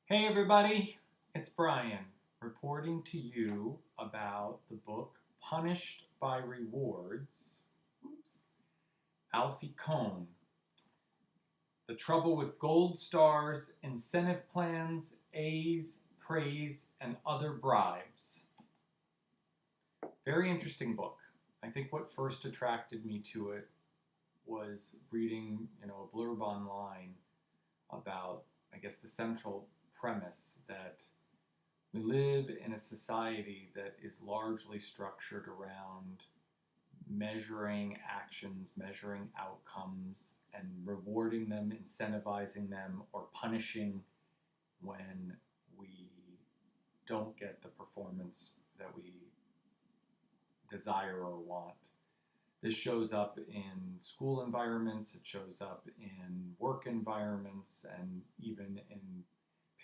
Hey everybody, it's Brian reporting to you about the book Punished by Rewards. Oops. Alfie Kohn. The trouble with gold stars, incentive plans, A's, praise, and other bribes. Very interesting book. I think what first attracted me to it was reading, a blurb online about, I guess, the central premise that we live in a society that is largely structured around measuring actions, measuring outcomes, and rewarding them, incentivizing them, or punishing when we don't get the performance that we desire or want. This shows up in school environments, it shows up in work environments, and even in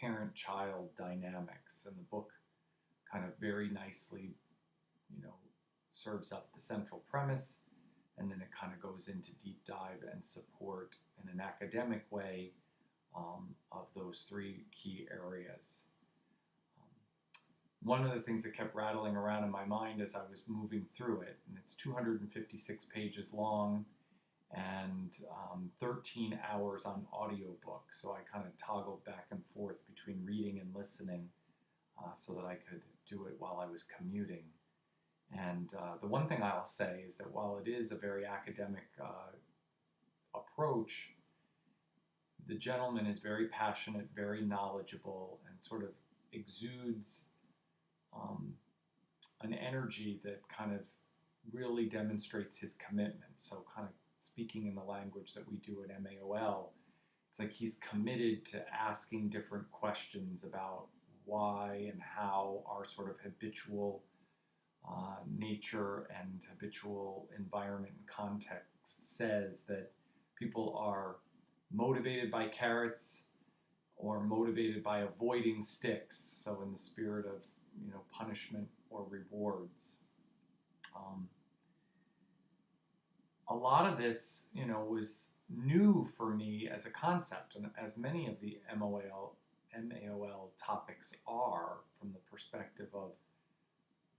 parent-child dynamics. And the book kind of very nicely, serves up the central premise, and then it kind of goes into deep dive and support in an academic way of those three key areas. One of the things that kept rattling around in my mind as I was moving through it, and it's 256 pages long and 13 hours on audiobook, so I kind of toggled back and forth between reading and listening so that I could do it while I was commuting. And the one thing I'll say is that while it is a very academic approach, the gentleman is very passionate, very knowledgeable, and sort of exudes an energy that kind of really demonstrates his commitment. So kind of speaking in the language that we do at MAOL, it's like he's committed to asking different questions about why and how our sort of habitual nature and habitual environment and context says that people are motivated by carrots or motivated by avoiding sticks. So in the spirit of punishment or rewards. A lot of this, was new for me as a concept, and as many of the MAOL topics are, from the perspective of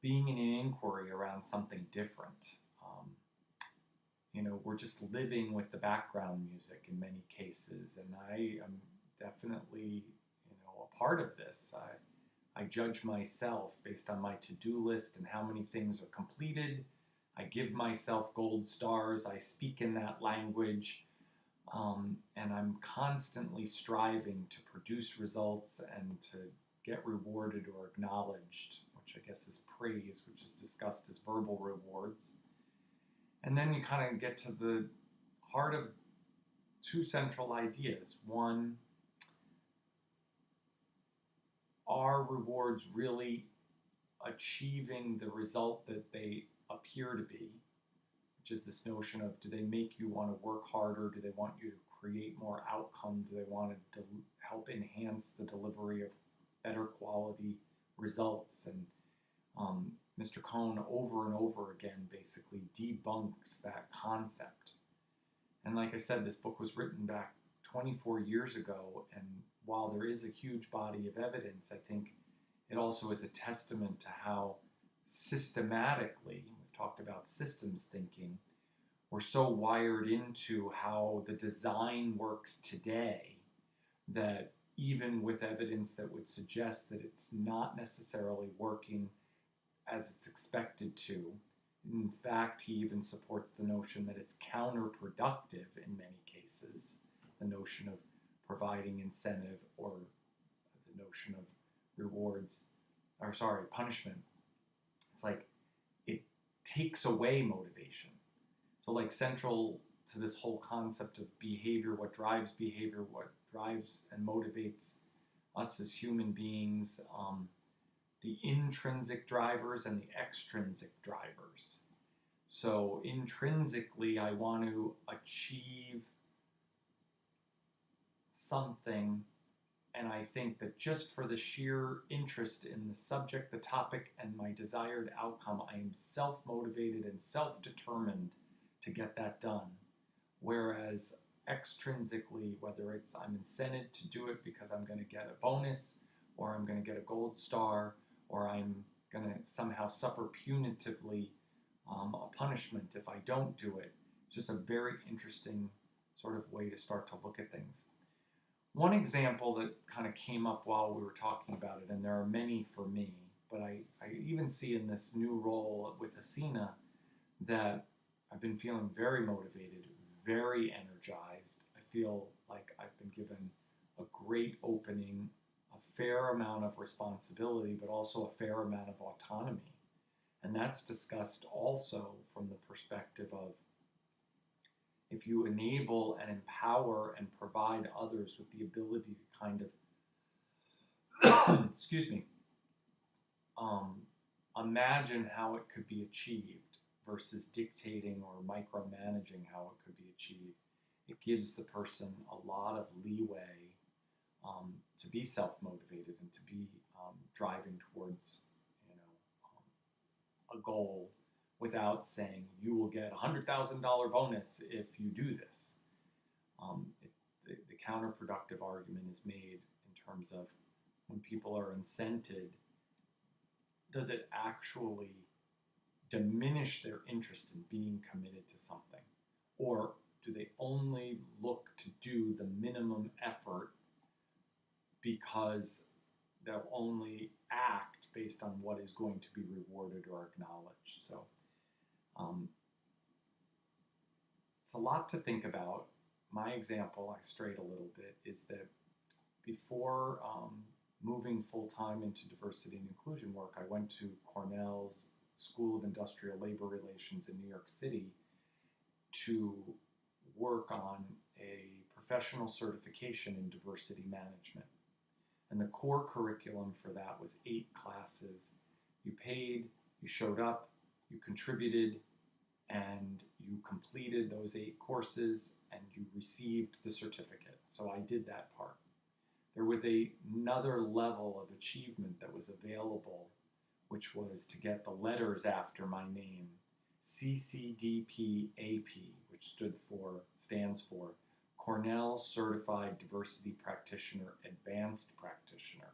being in an inquiry around something different. We're just living with the background music in many cases, and I am definitely, a part of this. I judge myself based on my to-do list and how many things are completed. I give myself gold stars. I speak in that language. And I'm constantly striving to produce results and to get rewarded or acknowledged, which I guess is praise, which is discussed as verbal rewards. And then you kind of get to the heart of two central ideas. One, are rewards really achieving the result that they appear to be, which is this notion of, do they make you want to work harder? Do they want you to create more outcome? Do they want to help enhance the delivery of better quality results? And Mr. Kohn over and over again basically debunks that concept. And like I said, this book was written back 24 years ago, and while there is a huge body of evidence, I think it also is a testament to how systematically, we've talked about systems thinking, we're so wired into how the design works today that even with evidence that would suggest that it's not necessarily working as it's expected to, in fact, he even supports the notion that it's counterproductive in many cases, the notion of providing incentive or the notion of punishment. It's like it takes away motivation. So like central to this whole concept of behavior, what drives and motivates us as human beings, the intrinsic drivers and the extrinsic drivers. So intrinsically, I want to achieve something, and I think that just for the sheer interest in the subject, the topic, and my desired outcome, I am self-motivated and self-determined to get that done. Whereas extrinsically, whether it's I'm incented to do it because I'm going to get a bonus, or I'm going to get a gold star, or I'm going to somehow suffer punitively a punishment if I don't do it. It's just a very interesting sort of way to start to look at things. One example that kind of came up while we were talking about it, and there are many for me, but I even see in this new role with Asina that I've been feeling very motivated, very energized. I feel like I've been given a great opening, a fair amount of responsibility, but also a fair amount of autonomy. And that's discussed also from the perspective of if you enable and empower and provide others with the ability to kind of, excuse me, imagine how it could be achieved versus dictating or micromanaging how it could be achieved, it gives the person a lot of leeway to be self-motivated and to be driving towards, a goal without saying you will get a $100,000 bonus if you do this. The counterproductive argument is made in terms of when people are incented, does it actually diminish their interest in being committed to something? Or do they only look to do the minimum effort because they'll only act based on what is going to be rewarded or acknowledged? So it's a lot to think about. My example, I strayed a little bit, is that before moving full-time into diversity and inclusion work, I went to Cornell's School of Industrial Labor Relations in New York City to work on a professional certification in diversity management. And the core curriculum for that was 8 classes. You paid, you showed up, you contributed, and you completed those 8 courses, and you received the certificate. So I did that part. There was another level of achievement that was available, which was to get the letters after my name, CCDPAP, which stands for Cornell Certified Diversity Practitioner, Advanced Practitioner.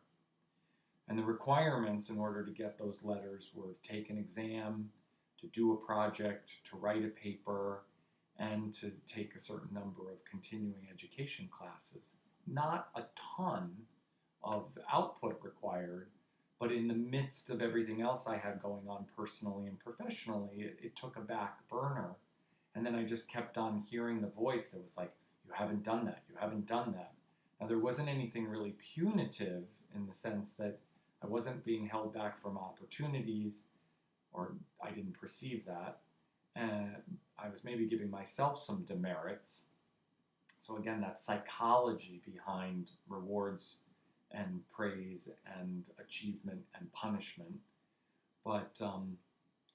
And the requirements in order to get those letters were to take an exam, to do a project, to write a paper, and to take a certain number of continuing education classes. Not a ton of output required, but in the midst of everything else I had going on personally and professionally, it took a back burner. And then I just kept on hearing the voice that was like, you haven't done that, you haven't done that. Now, there wasn't anything really punitive in the sense that I wasn't being held back from opportunities, or I didn't perceive that. And I was maybe giving myself some demerits. So again, that psychology behind rewards and praise and achievement and punishment. But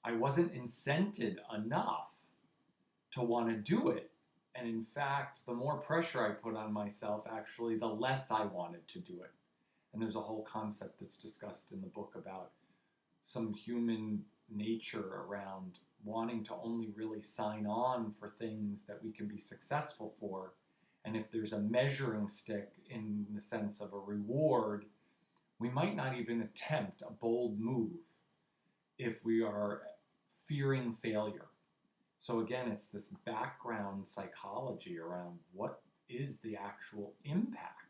I wasn't incented enough to want to do it. And in fact, the more pressure I put on myself, actually, the less I wanted to do it. And there's a whole concept that's discussed in the book about some human nature around wanting to only really sign on for things that we can be successful for. And if there's a measuring stick in the sense of a reward, we might not even attempt a bold move if we are fearing failure. So again, it's this background psychology around what is the actual impact.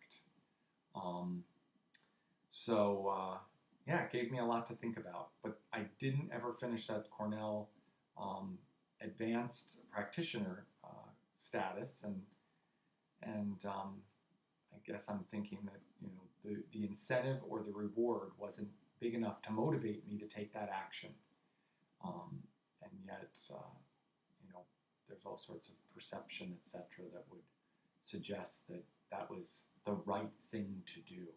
Yeah, it gave me a lot to think about. But I didn't ever finish that Cornell advanced practitioner status, and I guess I'm thinking that the incentive or the reward wasn't big enough to motivate me to take that action, and yet there's all sorts of perception, etc., that would suggest that that was the right thing to do.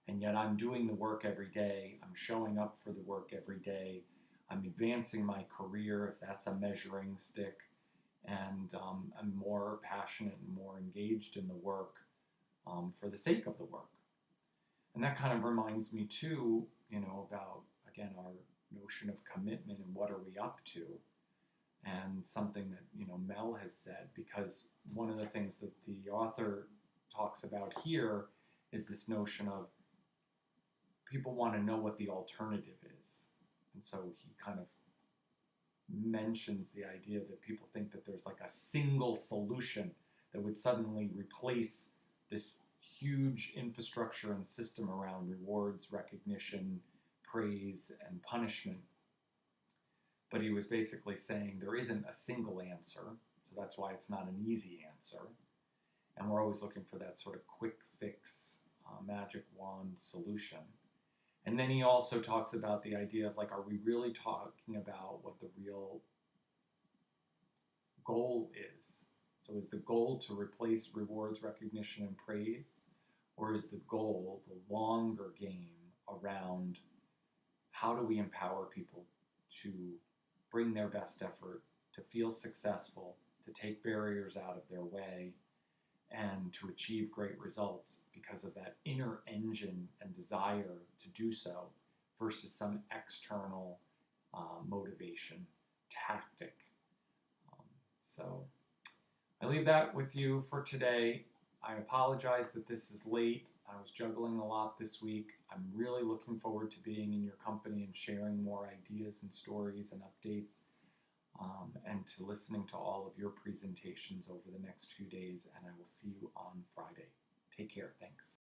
And yet I'm doing the work every day. I'm showing up for the work every day. I'm advancing my career, if that's a measuring stick. And I'm more passionate and more engaged in the work for the sake of the work. And that kind of reminds me too, about, again, our notion of commitment and what are we up to. and something that, Mel has said, because one of the things that the author talks about here is this notion of people want to know what the alternative is. And so he kind of mentions the idea that people think that there's like a single solution that would suddenly replace this huge infrastructure and system around rewards, recognition, praise, and punishment. But he was basically saying there isn't a single answer, so that's why it's not an easy answer. And we're always looking for that sort of quick fix, magic wand solution. And then he also talks about the idea of, like, are we really talking about what the real goal is? So is the goal to replace rewards, recognition, and praise? Or is the goal the longer game around how do we empower people to bring their best effort, to feel successful, to take barriers out of their way, and to achieve great results because of that inner engine and desire to do so versus some external motivation tactic. So I leave that with you for today. I apologize that this is late. I was juggling a lot this week. I'm really looking forward to being in your company and sharing more ideas and stories and updates, and to listening to all of your presentations over the next few days. And I will see you on Friday. Take care. Thanks.